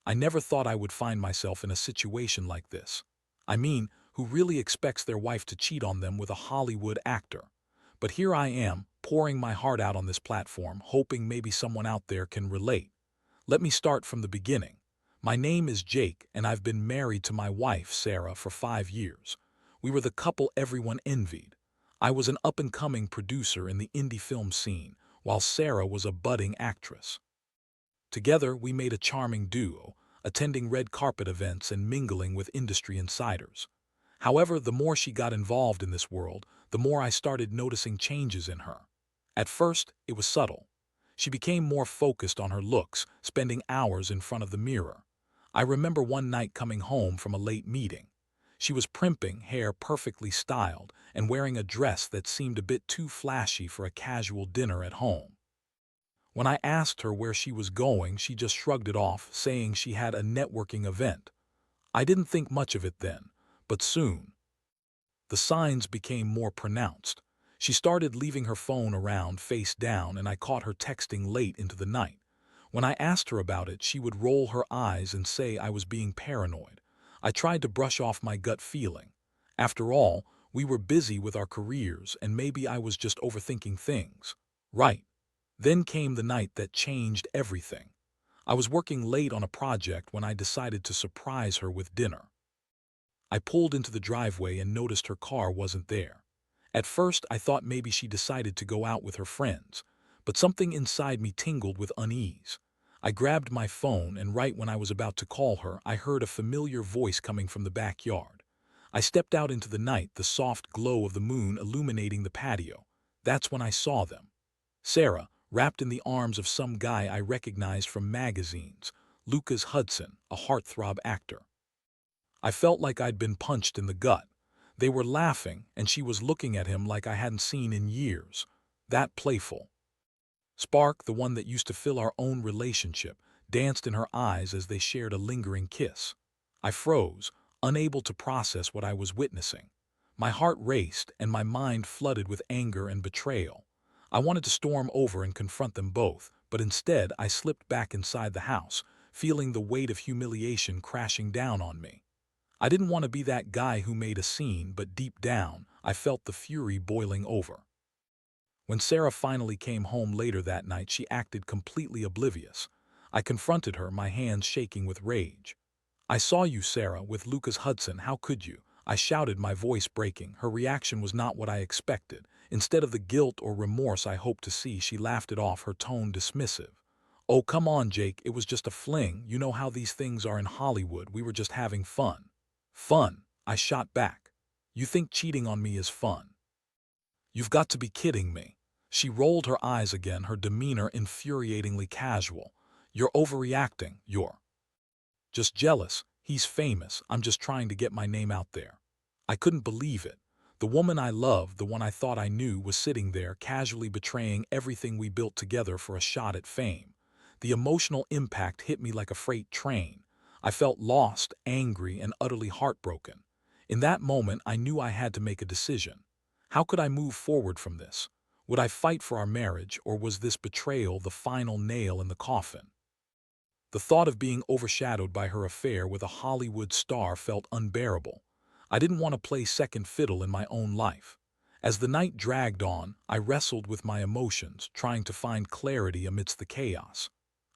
I never thought I would find myself in a situation like this. I mean, who really expects their wife to cheat on them with a Hollywood actor? But here I am, pouring my heart out on this platform, hoping maybe someone out there can relate. Let me start from the beginning. My name is Jake, and I've been married to my wife, Sarah, for 5 years. We were the couple everyone envied. I was an up-and-coming producer in the indie film scene, while Sarah was a budding actress. Together, we made a charming duo, attending red carpet events and mingling with industry insiders. However, the more she got involved in this world, the more I started noticing changes in her. At first, it was subtle. She became more focused on her looks, spending hours in front of the mirror. I remember one night coming home from a late meeting. She was primping, hair perfectly styled, and wearing a dress that seemed a bit too flashy for a casual dinner at home. When I asked her where she was going, she just shrugged it off, saying she had a networking event. I didn't think much of it then, but soon, the signs became more pronounced. She started leaving her phone around face down, and I caught her texting late into the night. When I asked her about it, she would roll her eyes and say I was being paranoid. I tried to brush off my gut feeling. After all, we were busy with our careers, and maybe I was just overthinking things. Right. Then came the night that changed everything. I was working late on a project when I decided to surprise her with dinner. I pulled into the driveway and noticed her car wasn't there. At first, I thought maybe she decided to go out with her friends, but something inside me tingled with unease. I grabbed my phone, and right when I was about to call her, I heard a familiar voice coming from the backyard. I stepped out into the night, the soft glow of the moon illuminating the patio. That's when I saw them. Sarah, wrapped in the arms of some guy I recognized from magazines, Lucas Hudson, a heartthrob actor. I felt like I'd been punched in the gut. They were laughing, and she was looking at him like I hadn't seen in years. That playful spark, the one that used to fill our own relationship, danced in her eyes as they shared a lingering kiss. I froze, unable to process what I was witnessing. My heart raced, and my mind flooded with anger and betrayal. I wanted to storm over and confront them both, but instead I slipped back inside the house, feeling the weight of humiliation crashing down on me. I didn't want to be that guy who made a scene, but deep down, I felt the fury boiling over. When Sarah finally came home later that night, she acted completely oblivious. I confronted her, my hands shaking with rage. "I saw you, Sarah, with Lucas Hudson. How could you?" I shouted, my voice breaking. Her reaction was not what I expected. Instead of the guilt or remorse I hoped to see, she laughed it off, her tone dismissive. "Oh, come on, Jake. It was just a fling. You know how these things are in Hollywood. We were just having fun." "Fun?" I shot back. "You think cheating on me is fun? You've got to be kidding me." She rolled her eyes again, her demeanor infuriatingly casual. "You're overreacting. You're just jealous. He's famous. I'm just trying to get my name out there." I couldn't believe it. The woman I loved, the one I thought I knew, was sitting there, casually betraying everything we built together for a shot at fame. The emotional impact hit me like a freight train. I felt lost, angry, and utterly heartbroken. In that moment, I knew I had to make a decision. How could I move forward from this? Would I fight for our marriage, or was this betrayal the final nail in the coffin? The thought of being overshadowed by her affair with a Hollywood star felt unbearable. I didn't want to play second fiddle in my own life. As the night dragged on, I wrestled with my emotions, trying to find clarity amidst the chaos.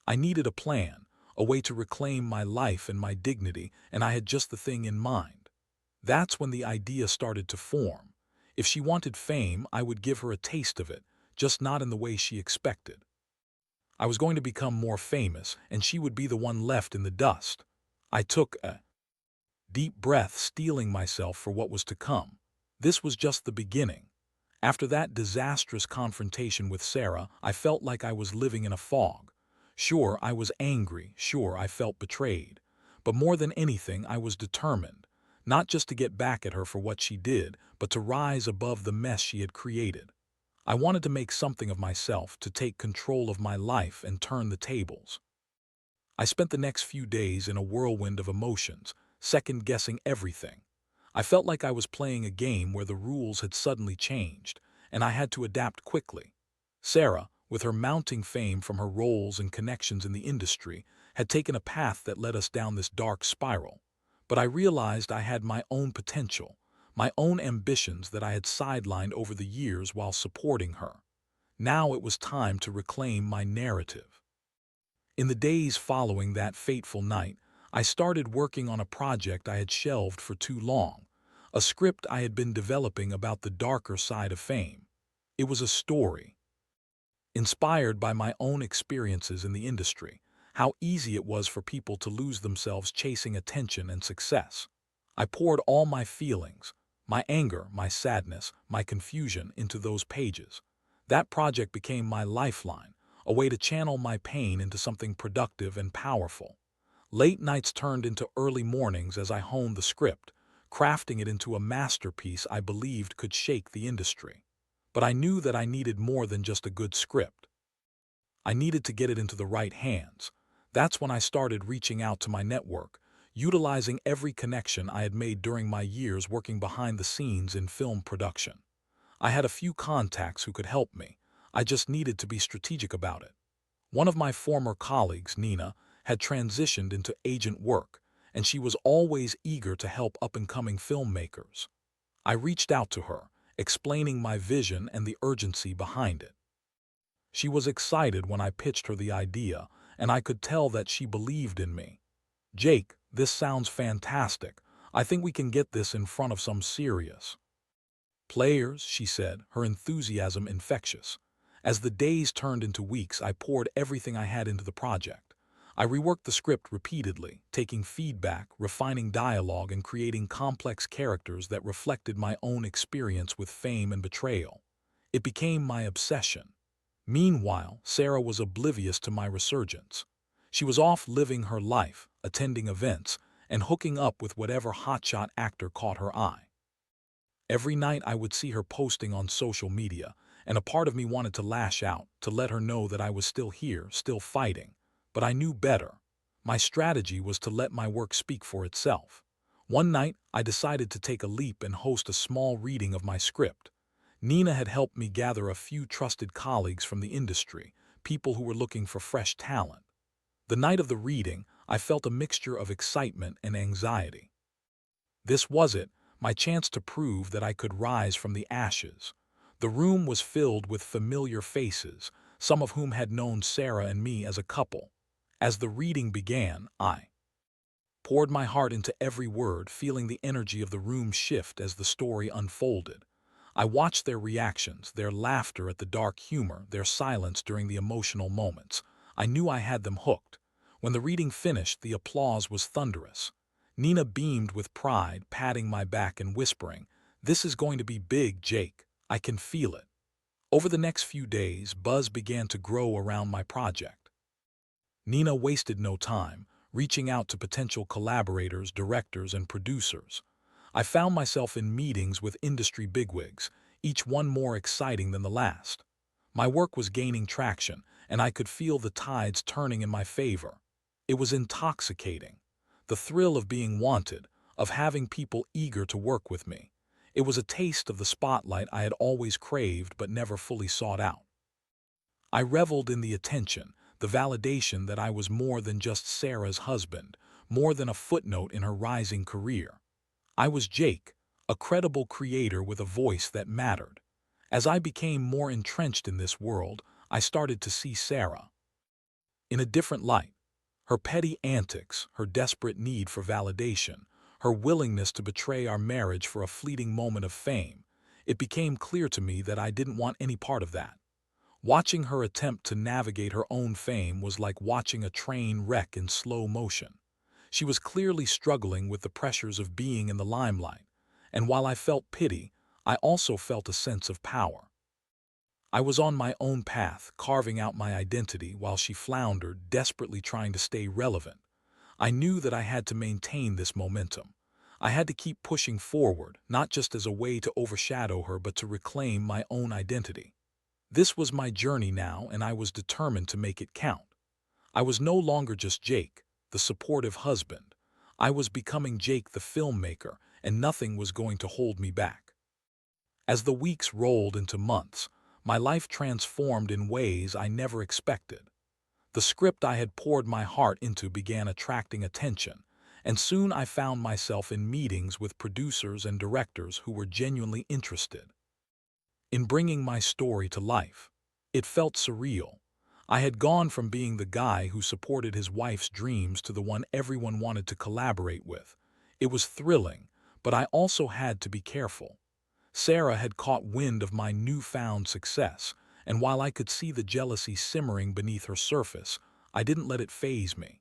I needed a plan, a way to reclaim my life and my dignity, and I had just the thing in mind. That's when the idea started to form. If she wanted fame, I would give her a taste of it, just not in the way she expected. I was going to become more famous, and she would be the one left in the dust. I took a deep breath, steeling myself for what was to come. This was just the beginning. After that disastrous confrontation with Sarah, I felt like I was living in a fog. Sure, I was angry, sure, I felt betrayed. But more than anything, I was determined, not just to get back at her for what she did, but to rise above the mess she had created. I wanted to make something of myself, to take control of my life and turn the tables. I spent the next few days in a whirlwind of emotions, second-guessing everything. I felt like I was playing a game where the rules had suddenly changed, and I had to adapt quickly. Sarah, with her mounting fame from her roles and connections in the industry, had taken a path that led us down this dark spiral. But I realized I had my own potential, my own ambitions that I had sidelined over the years while supporting her. Now it was time to reclaim my narrative. In the days following that fateful night, I started working on a project I had shelved for too long, a script I had been developing about the darker side of fame. It was a story, inspired by my own experiences in the industry, how easy it was for people to lose themselves chasing attention and success. I poured all my feelings, my anger, my sadness, my confusion into those pages. That project became my lifeline, a way to channel my pain into something productive and powerful. Late nights turned into early mornings as I honed the script, crafting it into a masterpiece I believed could shake the industry. But I knew that I needed more than just a good script. I needed to get it into the right hands. That's when I started reaching out to my network, utilizing every connection I had made during my years working behind the scenes in film production. I had a few contacts who could help me. I just needed to be strategic about it. One of my former colleagues, Nina, had transitioned into agent work, and she was always eager to help up-and-coming filmmakers. I reached out to her, explaining my vision and the urgency behind it. She was excited when I pitched her the idea, and I could tell that she believed in me. "Jake, this sounds fantastic. I think we can get this in front of some serious players," she said, her enthusiasm infectious. As the days turned into weeks, I poured everything I had into the project. I reworked the script repeatedly, taking feedback, refining dialogue, and creating complex characters that reflected my own experience with fame and betrayal. It became my obsession. Meanwhile, Sarah was oblivious to my resurgence. She was off living her life, attending events, and hooking up with whatever hotshot actor caught her eye. Every night I would see her posting on social media, and a part of me wanted to lash out, to let her know that I was still here, still fighting. But I knew better. My strategy was to let my work speak for itself. One night, I decided to take a leap and host a small reading of my script. Nina had helped me gather a few trusted colleagues from the industry, people who were looking for fresh talent. The night of the reading, I felt a mixture of excitement and anxiety. This was it, my chance to prove that I could rise from the ashes. The room was filled with familiar faces, some of whom had known Sarah and me as a couple. As the reading began, I poured my heart into every word, feeling the energy of the room shift as the story unfolded. I watched their reactions, their laughter at the dark humor, their silence during the emotional moments. I knew I had them hooked. When the reading finished, the applause was thunderous. Nina beamed with pride, patting my back and whispering, "This is going to be big, Jake. I can feel it." Over the next few days, buzz began to grow around my project. Nina wasted no time, reaching out to potential collaborators, directors, and producers. I found myself in meetings with industry bigwigs, each one more exciting than the last. My work was gaining traction, and I could feel the tides turning in my favor. It was intoxicating. The thrill of being wanted, of having people eager to work with me. It was a taste of the spotlight I had always craved but never fully sought out. I reveled in the attention, the validation that I was more than just Sarah's husband, more than a footnote in her rising career. I was Jake, a credible creator with a voice that mattered. As I became more entrenched in this world, I started to see Sarah in a different light. Her petty antics, her desperate need for validation, her willingness to betray our marriage for a fleeting moment of fame. It became clear to me that I didn't want any part of that. Watching her attempt to navigate her own fame was like watching a train wreck in slow motion. She was clearly struggling with the pressures of being in the limelight, and while I felt pity, I also felt a sense of power. I was on my own path, carving out my identity while she floundered, desperately trying to stay relevant. I knew that I had to maintain this momentum. I had to keep pushing forward, not just as a way to overshadow her, but to reclaim my own identity. This was my journey now, and I was determined to make it count. I was no longer just Jake, the supportive husband. I was becoming Jake the filmmaker, and nothing was going to hold me back. As the weeks rolled into months, my life transformed in ways I never expected. The The script I had poured my heart into began attracting attention, and soon I found myself in meetings with producers and directors who were genuinely interested in bringing my story to life. It felt surreal. I had gone from being the guy who supported his wife's dreams to the one everyone wanted to collaborate with. It was thrilling, but I also had to be careful. Sarah had caught wind of my newfound success, and while I could see the jealousy simmering beneath her surface, I didn't let it faze me.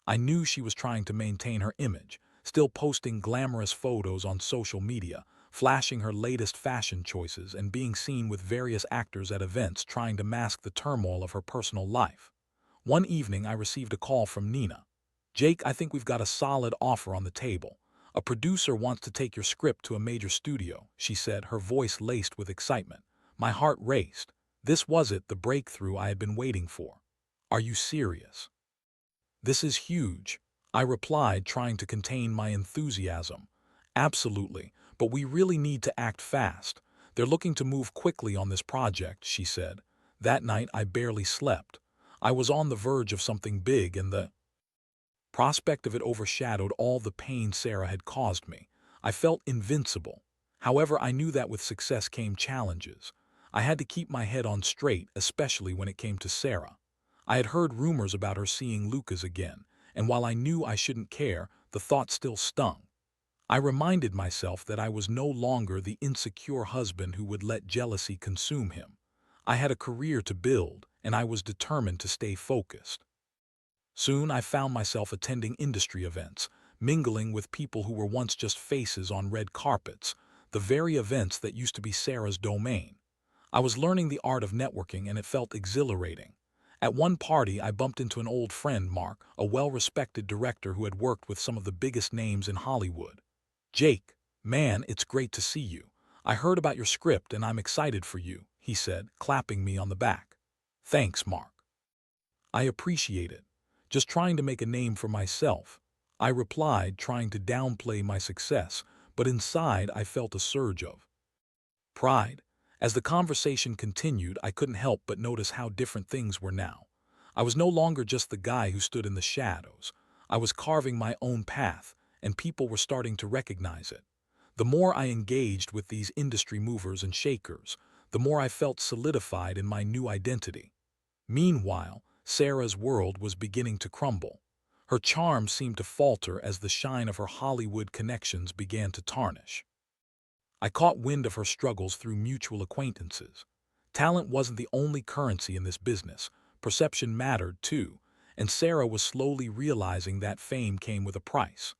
I knew she was trying to maintain her image, still posting glamorous photos on social media, flashing her latest fashion choices, and being seen with various actors at events trying to mask the turmoil of her personal life. One evening, I received a call from Nina. "Jake, I think we've got a solid offer on the table. A producer wants to take your script to a major studio," she said, her voice laced with excitement. My heart raced. This was it, the breakthrough I had been waiting for. "Are you serious?" "This is huge," I replied, trying to contain my enthusiasm. "Absolutely, but we really need to act fast. They're looking to move quickly on this project," she said. That night I barely slept. I was on the verge of something big, and the prospect of it overshadowed all the pain Sarah had caused me. I felt invincible. However, I knew that with success came challenges. I had to keep my head on straight, especially when it came to Sarah. I had heard rumors about her seeing Lucas again, and while I knew I shouldn't care, the thought still stung. I reminded myself that I was no longer the insecure husband who would let jealousy consume him. I had a career to build, and I was determined to stay focused. Soon I found myself attending industry events, mingling with people who were once just faces on red carpets, the very events that used to be Sarah's domain. I was learning the art of networking, and it felt exhilarating. At one party, I bumped into an old friend, Mark, a well-respected director who had worked with some of the biggest names in Hollywood. "Jake, man, it's great to see you. I heard about your script and I'm excited for you," he said, clapping me on the back. "Thanks, Mark. I appreciate it. Just trying to make a name for myself," I replied, trying to downplay my success, but inside I felt a surge of pride. As the conversation continued, I couldn't help but notice how different things were now. I was no longer just the guy who stood in the shadows. I was carving my own path, and people were starting to recognize it. The more I engaged with these industry movers and shakers, the more I felt solidified in my new identity. Meanwhile, Sarah's world was beginning to crumble. Her charm seemed to falter as the shine of her Hollywood connections began to tarnish. I caught wind of her struggles through mutual acquaintances. Talent wasn't the only currency in this business. Perception mattered too, and Sarah was slowly realizing that fame came with a price.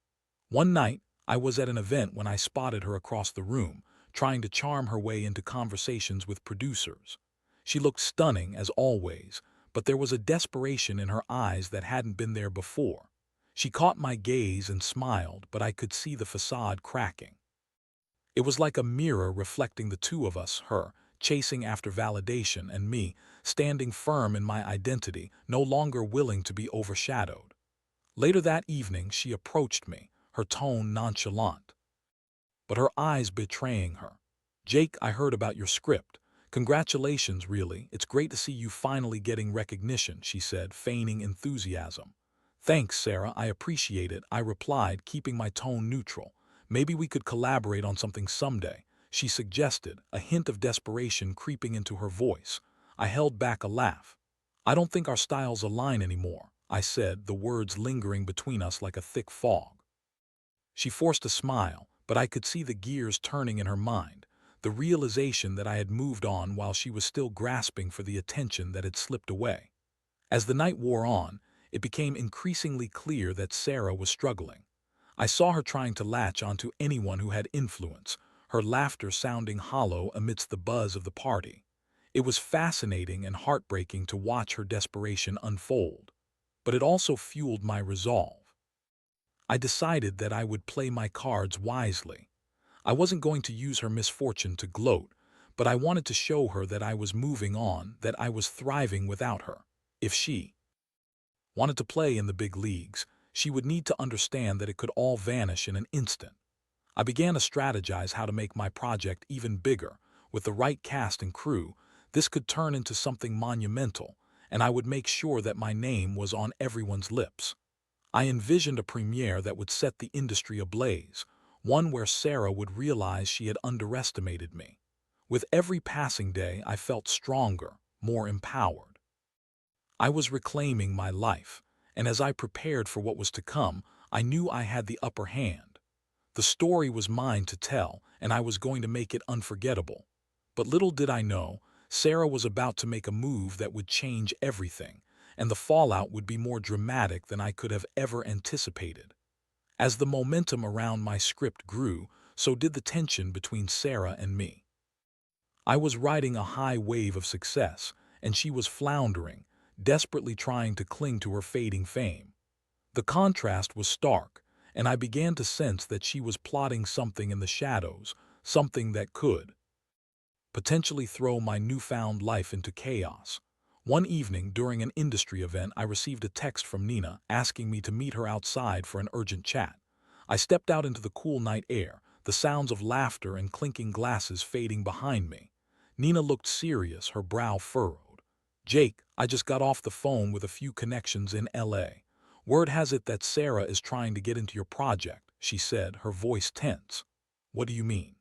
One night, I was at an event when I spotted her across the room, trying to charm her way into conversations with producers. She looked stunning, as always, but there was a desperation in her eyes that hadn't been there before. She caught my gaze and smiled, but I could see the facade cracking. It was like a mirror reflecting the two of us, her chasing after validation and me standing firm in my identity, no longer willing to be overshadowed. Later that evening, she approached me, her tone nonchalant, but her eyes betraying her. "Jake, I heard about your script. Congratulations, really. It's great to see you finally getting recognition," she said, feigning enthusiasm. "Thanks, Sarah, I appreciate it," I replied, keeping my tone neutral. "Maybe we could collaborate on something someday," she suggested, a hint of desperation creeping into her voice. I held back a laugh. "I don't think our styles align anymore," I said, the words lingering between us like a thick fog. She forced a smile, but I could see the gears turning in her mind, the realization that I had moved on while she was still grasping for the attention that had slipped away. As the night wore on, it became increasingly clear that Sarah was struggling. I saw her trying to latch onto anyone who had influence, her laughter sounding hollow amidst the buzz of the party. It was fascinating and heartbreaking to watch her desperation unfold, but it also fueled my resolve. I decided that I would play my cards wisely. I wasn't going to use her misfortune to gloat, but I wanted to show her that I was moving on, that I was thriving without her. If she wanted to play in the big leagues, she would need to understand that it could all vanish in an instant. I began to strategize how to make my project even bigger. With the right cast and crew, this could turn into something monumental, and I would make sure that my name was on everyone's lips. I envisioned a premiere that would set the industry ablaze, one where Sarah would realize she had underestimated me. With every passing day, I felt stronger, more empowered. I was reclaiming my life, and as I prepared for what was to come, I knew I had the upper hand. The story was mine to tell, and I was going to make it unforgettable. But little did I know, Sarah was about to make a move that would change everything, and the fallout would be more dramatic than I could have ever anticipated. As the momentum around my script grew, so did the tension between Sarah and me. I was riding a high wave of success, and she was floundering, desperately trying to cling to her fading fame. The contrast was stark, and I began to sense that she was plotting something in the shadows, something that could potentially throw my newfound life into chaos. One evening during an industry event, I received a text from Nina asking me to meet her outside for an urgent chat. I stepped out into the cool night air, the sounds of laughter and clinking glasses fading behind me. Nina looked serious, her brow furrowed. "Jake, I just got off the phone with a few connections in LA. Word has it that Sarah is trying to get into your project," she said, her voice tense. "What do you mean?"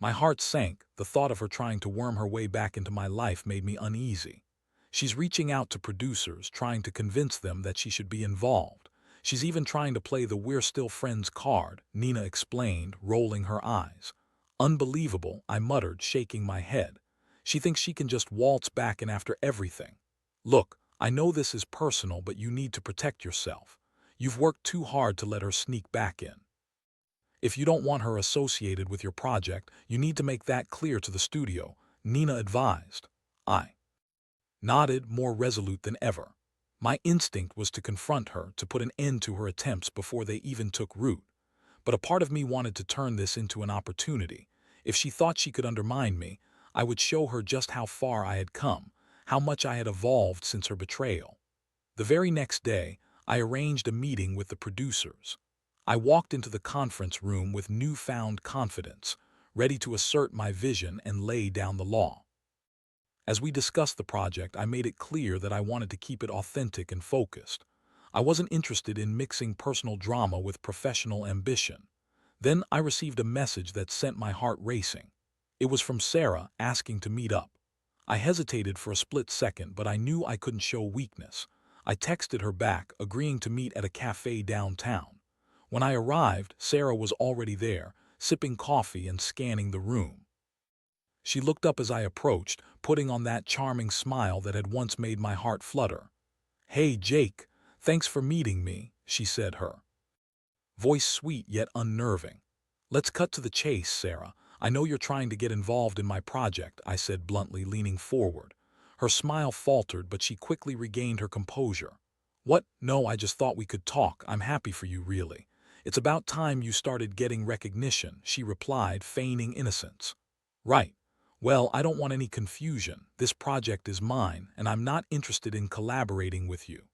My heart sank. The thought of her trying to worm her way back into my life made me uneasy. "She's reaching out to producers, trying to convince them that she should be involved. She's even trying to play the 'we're still friends' card," Nina explained, rolling her eyes. "Unbelievable," I muttered, shaking my head. "She thinks she can just waltz back in after everything. Look, I know this is personal, but you need to protect yourself. You've worked too hard to let her sneak back in. If you don't want her associated with your project, you need to make that clear to the studio," Nina advised. I nodded, more resolute than ever. My instinct was to confront her, to put an end to her attempts before they even took root. But a part of me wanted to turn this into an opportunity. If she thought she could undermine me, I would show her just how far I had come, how much I had evolved since her betrayal. The very next day, I arranged a meeting with the producers. I walked into the conference room with newfound confidence, ready to assert my vision and lay down the law. As we discussed the project, I made it clear that I wanted to keep it authentic and focused. I wasn't interested in mixing personal drama with professional ambition. Then I received a message that sent my heart racing. It was from Sarah, asking to meet up. I hesitated for a split second, but I knew I couldn't show weakness. I texted her back, agreeing to meet at a cafe downtown. When I arrived, Sarah was already there, sipping coffee and scanning the room. She looked up as I approached, putting on that charming smile that had once made my heart flutter. "Hey, Jake, thanks for meeting me," she said, her voice sweet yet unnerving. "Let's cut to the chase, Sarah. I know you're trying to get involved in my project," I said bluntly, leaning forward. Her smile faltered, but she quickly regained her composure. "What? No, I just thought we could talk. I'm happy for you, really. It's about time you started getting recognition," she replied, feigning innocence. "Right. Well, I don't want any confusion. This project is mine, and I'm not interested in collaborating with you."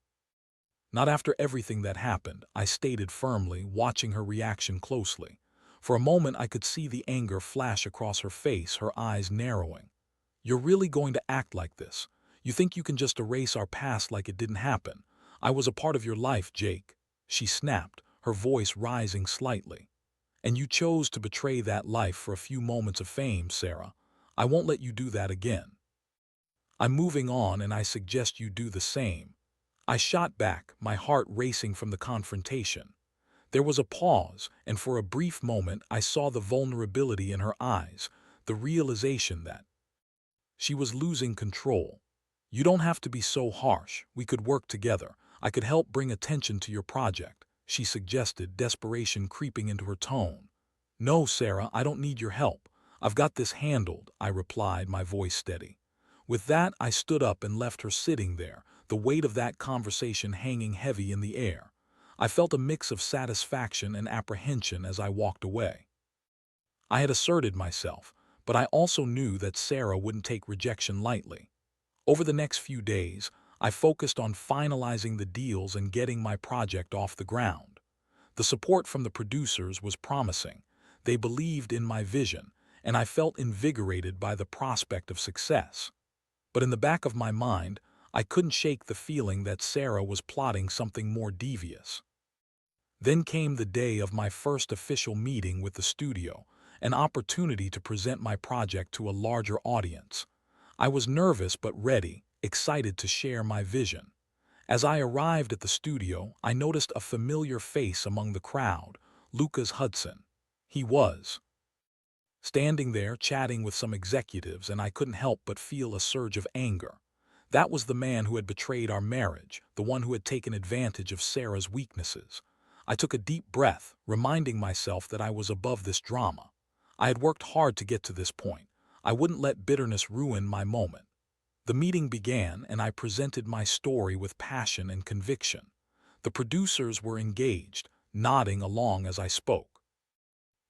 "Not after everything that happened," I stated firmly, watching her reaction closely. For a moment I could see the anger flash across her face, her eyes narrowing. "You're really going to act like this? You think you can just erase our past like it didn't happen? I was a part of your life, Jake," she snapped, her voice rising slightly. "And you chose to betray that life for a few moments of fame, Sarah. I won't let you do that again. I'm moving on, and I suggest you do the same." I shot back, my heart racing from the confrontation. There was a pause, and for a brief moment I saw the vulnerability in her eyes, the realization that she was losing control. "You don't have to be so harsh. We could work together. I could help bring attention to your project," she suggested, desperation creeping into her tone. "No, Sarah, I don't need your help. I've got this handled," I replied, my voice steady. With that, I stood up and left her sitting there, the weight of that conversation hanging heavy in the air. I felt a mix of satisfaction and apprehension as I walked away. I had asserted myself, but I also knew that Sarah wouldn't take rejection lightly. Over the next few days, I focused on finalizing the deals and getting my project off the ground. The support from the producers was promising. They believed in my vision, and I felt invigorated by the prospect of success. But in the back of my mind, I couldn't shake the feeling that Sarah was plotting something more devious. Then came the day of my first official meeting with the studio, an opportunity to present my project to a larger audience. I was nervous but ready, excited to share my vision. As I arrived at the studio, I noticed a familiar face among the crowd, Lucas Hudson. He was standing there chatting with some executives, and I couldn't help but feel a surge of anger. That was the man who had betrayed our marriage, the one who had taken advantage of Sarah's weaknesses. I took a deep breath, reminding myself that I was above this drama. I had worked hard to get to this point. I wouldn't let bitterness ruin my moment. The meeting began, and I presented my story with passion and conviction. The producers were engaged, nodding along as I spoke.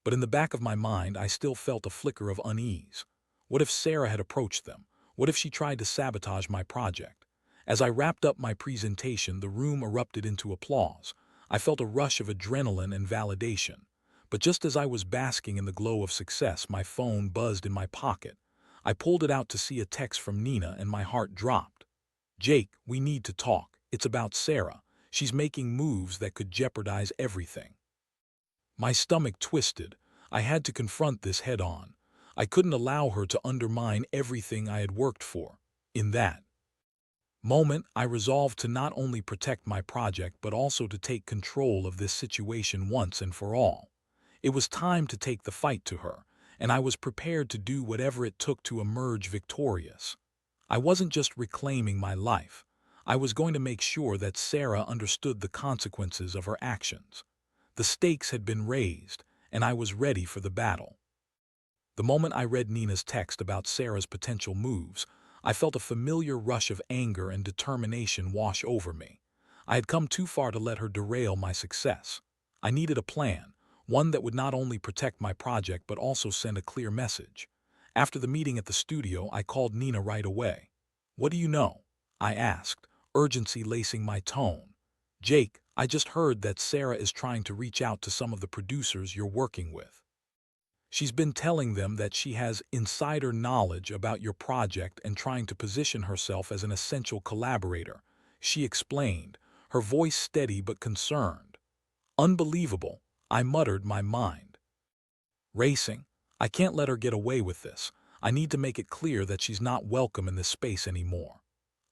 But in the back of my mind, I still felt a flicker of unease. What if Sarah had approached them? What if she tried to sabotage my project? As I wrapped up my presentation, the room erupted into applause. I felt a rush of adrenaline and validation. But just as I was basking in the glow of success, my phone buzzed in my pocket. I pulled it out to see a text from Nina, and my heart dropped. "Jake, we need to talk. It's about Sarah. She's making moves that could jeopardize everything." My stomach twisted. I had to confront this head on. I couldn't allow her to undermine everything I had worked for. In that moment, I resolved to not only protect my project but also to take control of this situation once and for all. It was time to take the fight to her, and I was prepared to do whatever it took to emerge victorious. I wasn't just reclaiming my life. I was going to make sure that Sarah understood the consequences of her actions. The stakes had been raised, and I was ready for the battle. The moment I read Nina's text about Sarah's potential moves, I felt a familiar rush of anger and determination wash over me. I had come too far to let her derail my success. I needed a plan, one that would not only protect my project but also send a clear message. After the meeting at the studio, I called Nina right away. "What do you know?" I asked, urgency lacing my tone. "Jake, I just heard that Sarah is trying to reach out to some of the producers you're working with. She's been telling them that she has insider knowledge about your project and trying to position herself as an essential collaborator," she explained, her voice steady but concerned. "Unbelievable," I muttered, my mind racing. "I can't let her get away with this. I need to make it clear that she's not welcome in this space anymore."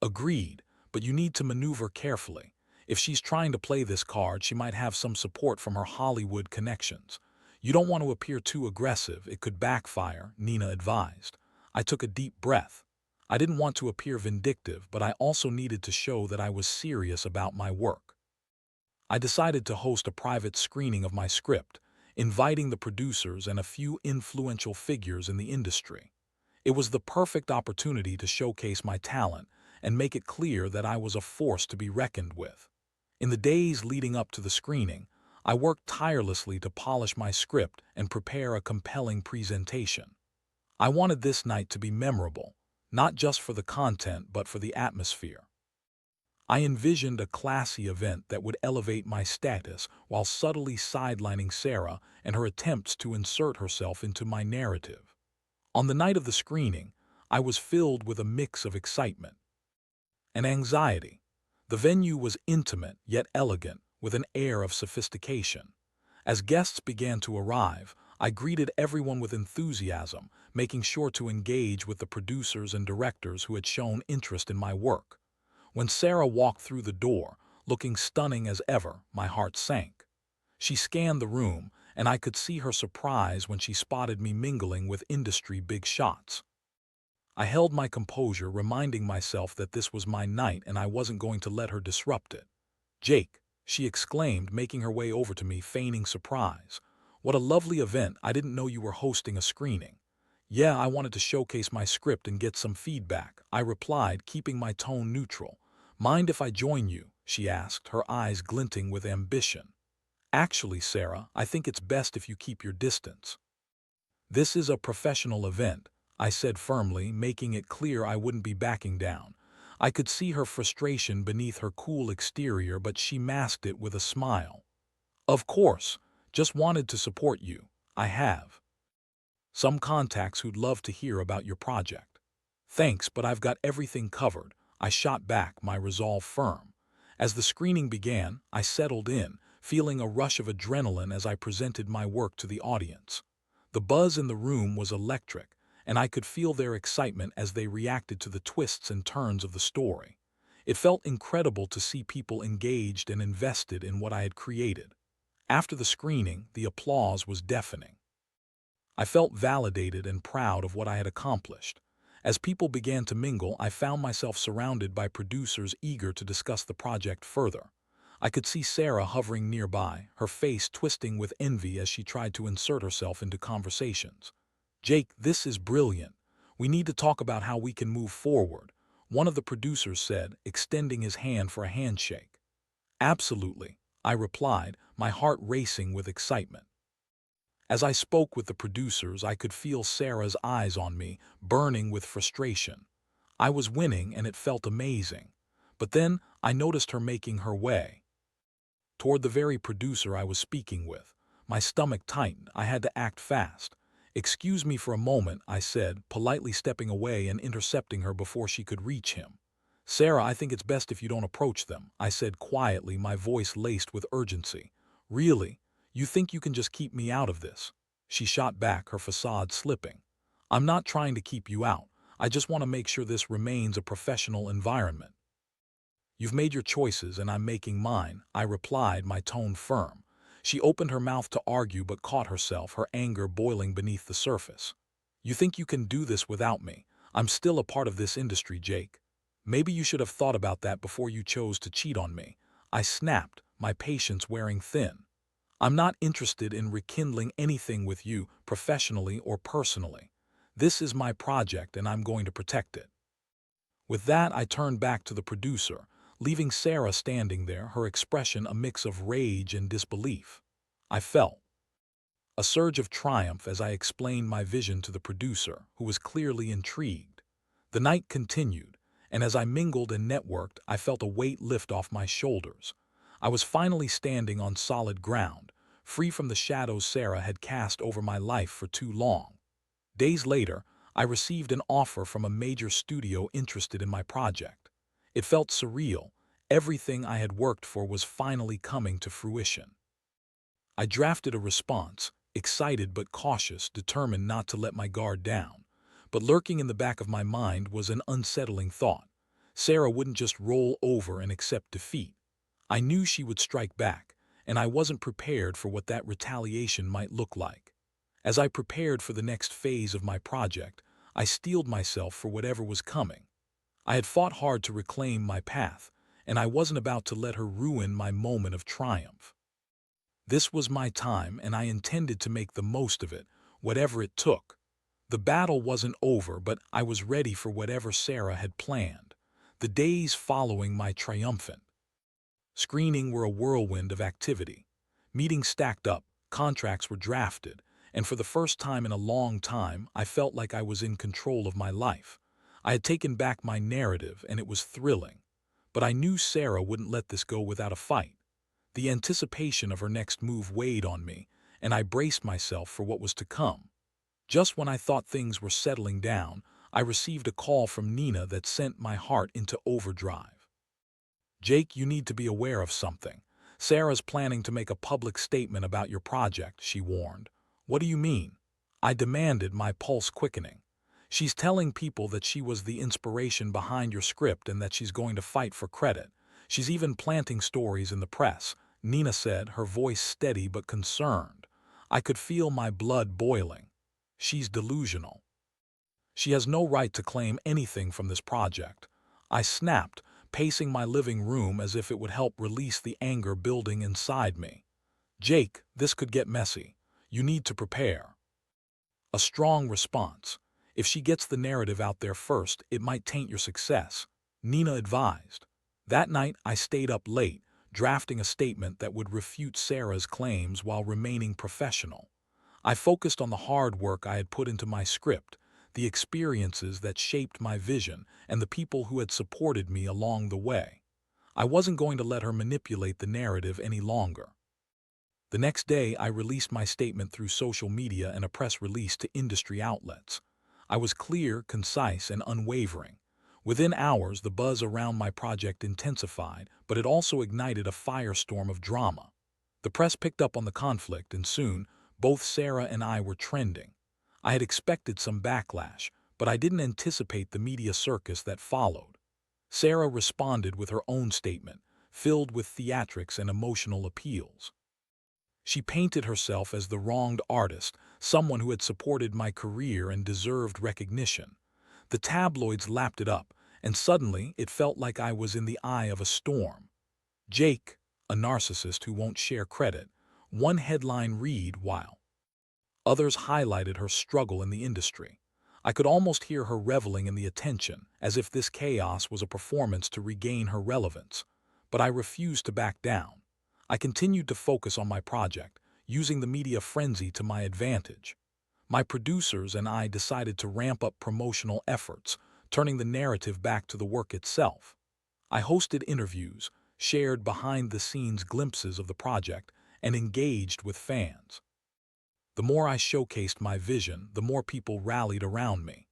"Agreed, but you need to maneuver carefully. If she's trying to play this card, she might have some support from her Hollywood connections. You don't want to appear too aggressive. It could backfire," Nina advised. I took a deep breath. I didn't want to appear vindictive, but I also needed to show that I was serious about my work. I decided to host a private screening of my script, inviting the producers and a few influential figures in the industry. It was the perfect opportunity to showcase my talent and make it clear that I was a force to be reckoned with. In the days leading up to the screening, I worked tirelessly to polish my script and prepare a compelling presentation. I wanted this night to be memorable, not just for the content but for the atmosphere. I envisioned a classy event that would elevate my status while subtly sidelining Sarah and her attempts to insert herself into my narrative. On the night of the screening, I was filled with a mix of excitement and anxiety. The venue was intimate yet elegant, with an air of sophistication. As guests began to arrive, I greeted everyone with enthusiasm, making sure to engage with the producers and directors who had shown interest in my work. When Sarah walked through the door, looking stunning as ever, my heart sank. She scanned the room, and I could see her surprise when she spotted me mingling with industry big shots. I held my composure, reminding myself that this was my night and I wasn't going to let her disrupt it. "Jake," she exclaimed, making her way over to me, feigning surprise. "What a lovely event. I didn't know you were hosting a screening." "Yeah, I wanted to showcase my script and get some feedback," I replied, keeping my tone neutral. "Mind if I join you?" she asked, her eyes glinting with ambition. "Actually, Sarah, I think it's best if you keep your distance. This is a professional event," I said firmly, making it clear I wouldn't be backing down. I could see her frustration beneath her cool exterior, but she masked it with a smile. "Of course, just wanted to support you. I have some contacts who'd love to hear about your project." "Thanks, but I've got everything covered. I shot back, my resolve firm. As the screening began, I settled in, feeling a rush of adrenaline as I presented my work to the audience. The buzz in the room was electric, and I could feel their excitement as they reacted to the twists and turns of the story. It felt incredible to see people engaged and invested in what I had created. After the screening, the applause was deafening. I felt validated and proud of what I had accomplished. As people began to mingle, I found myself surrounded by producers eager to discuss the project further. I could see Sarah hovering nearby, her face twisting with envy as she tried to insert herself into conversations. "Jake, this is brilliant. We need to talk about how we can move forward," one of the producers said, extending his hand for a handshake. "Absolutely," I replied, my heart racing with excitement. As I spoke with the producers, I could feel Sarah's eyes on me, burning with frustration. I was winning and it felt amazing. But then I noticed her making her way toward the very producer I was speaking with. My stomach tightened. I had to act fast. "Excuse me for a moment," I said, politely stepping away and intercepting her before she could reach him. "Sarah, I think it's best if you don't approach them," I said quietly, my voice laced with urgency. "Really? You think you can just keep me out of this?" She shot back, her facade slipping. "I'm not trying to keep you out. I just want to make sure this remains a professional environment." "You've made your choices and I'm making mine," I replied, my tone firm. She opened her mouth to argue but caught herself, her anger boiling beneath the surface. "You think you can do this without me? I'm still a part of this industry, Jake. Maybe you should have thought about that before you chose to cheat on me," I snapped, my patience wearing thin. "I'm not interested in rekindling anything with you, professionally or personally. This is my project and I'm going to protect it." With that, I turned back to the producer, leaving Sarah standing there, her expression a mix of rage and disbelief. I felt a surge of triumph as I explained my vision to the producer, who was clearly intrigued. The night continued, and as I mingled and networked, I felt a weight lift off my shoulders. I was finally standing on solid ground, free from the shadows Sarah had cast over my life for too long. Days later, I received an offer from a major studio interested in my project. It felt surreal. Everything I had worked for was finally coming to fruition. I drafted a response, excited but cautious, determined not to let my guard down. But lurking in the back of my mind was an unsettling thought. Sarah wouldn't just roll over and accept defeat. I knew she would strike back, and I wasn't prepared for what that retaliation might look like. As I prepared for the next phase of my project, I steeled myself for whatever was coming. I had fought hard to reclaim my path, and I wasn't about to let her ruin my moment of triumph. This was my time, and I intended to make the most of it, whatever it took. The battle wasn't over, but I was ready for whatever Sarah had planned. The days following my triumphant screening were a whirlwind of activity. Meetings stacked up, contracts were drafted, and for the first time in a long time, I felt like I was in control of my life. I had taken back my narrative, and it was thrilling. But I knew Sarah wouldn't let this go without a fight. The anticipation of her next move weighed on me, and I braced myself for what was to come. Just when I thought things were settling down, I received a call from Nina that sent my heart into overdrive. "Jake, you need to be aware of something. Sarah's planning to make a public statement about your project," she warned. "What do you mean?" I demanded, my pulse quickening. "She's telling people that she was the inspiration behind your script and that she's going to fight for credit. She's even planting stories in the press," Nina said, her voice steady but concerned. I could feel my blood boiling. "She's delusional. She has no right to claim anything from this project," I snapped, pacing my living room as if it would help release the anger building inside me. "Jake, this could get messy. You need to prepare." A strong response. "If she gets the narrative out there first, it might taint your success," Nina advised. That night, I stayed up late, drafting a statement that would refute Sarah's claims while remaining professional. I focused on the hard work I had put into my script, the experiences that shaped my vision, and the people who had supported me along the way. I wasn't going to let her manipulate the narrative any longer. The next day, I released my statement through social media and a press release to industry outlets. I was clear, concise, and unwavering. Within hours, the buzz around my project intensified, but it also ignited a firestorm of drama. The press picked up on the conflict, and soon, both Sarah and I were trending. I had expected some backlash, but I didn't anticipate the media circus that followed. Sarah responded with her own statement, filled with theatrics and emotional appeals. She painted herself as the wronged artist, someone who had supported my career and deserved recognition. The tabloids lapped it up, and suddenly it felt like I was in the eye of a storm. Jake, a narcissist who won't share credit, one headline read, while others highlighted her struggle in the industry. I could almost hear her reveling in the attention, as if this chaos was a performance to regain her relevance. But I refused to back down. I continued to focus on my project, using the media frenzy to my advantage. My producers and I decided to ramp up promotional efforts, turning the narrative back to the work itself. I hosted interviews, shared behind-the-scenes glimpses of the project, and engaged with fans. The more I showcased my vision, the more people rallied around me.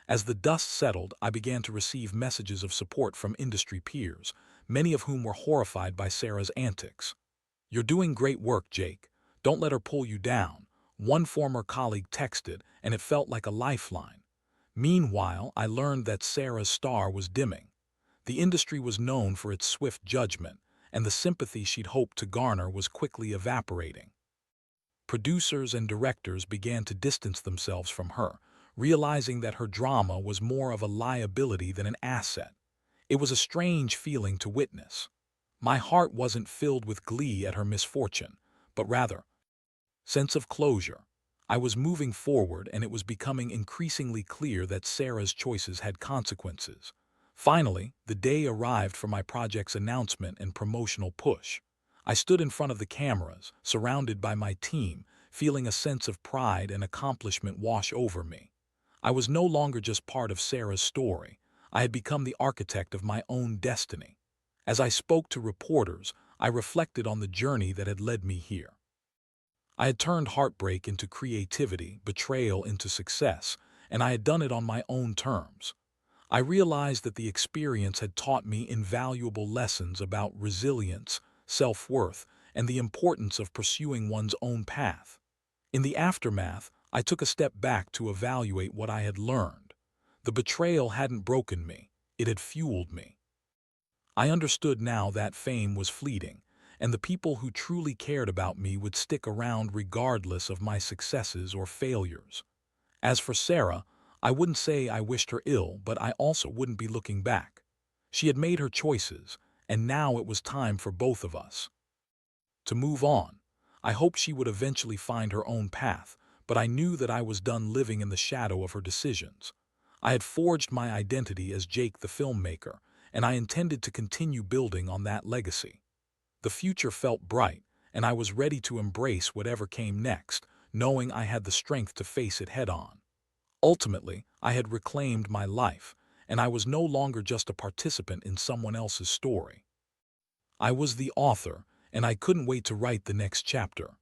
As the dust settled, I began to receive messages of support from industry peers, many of whom were horrified by Sarah's antics. "You're doing great work, Jake. Don't let her pull you down," one former colleague texted, and it felt like a lifeline. Meanwhile, I learned that Sarah's star was dimming. The industry was known for its swift judgment, and the sympathy she'd hoped to garner was quickly evaporating. Producers and directors began to distance themselves from her, realizing that her drama was more of a liability than an asset. It was a strange feeling to witness. My heart wasn't filled with glee at her misfortune, but rather sense of closure. I was moving forward, and it was becoming increasingly clear that Sarah's choices had consequences. Finally, the day arrived for my project's announcement and promotional push. I stood in front of the cameras, surrounded by my team, feeling a sense of pride and accomplishment wash over me. I was no longer just part of Sarah's story. I had become the architect of my own destiny. As I spoke to reporters, I reflected on the journey that had led me here. I had turned heartbreak into creativity, betrayal into success, and I had done it on my own terms. I realized that the experience had taught me invaluable lessons about resilience, self-worth, and the importance of pursuing one's own path. In the aftermath, I took a step back to evaluate what I had learned. The betrayal hadn't broken me, it had fueled me. I understood now that fame was fleeting, and the people who truly cared about me would stick around regardless of my successes or failures. As for Sarah, I wouldn't say I wished her ill, but I also wouldn't be looking back. She had made her choices, and now it was time for both of us to move on. I hoped she would eventually find her own path, but I knew that I was done living in the shadow of her decisions. I had forged my identity as Jake the filmmaker, and I intended to continue building on that legacy. The future felt bright, and I was ready to embrace whatever came next, knowing I had the strength to face it head-on. Ultimately, I had reclaimed my life, and I was no longer just a participant in someone else's story. I was the author, and I couldn't wait to write the next chapter.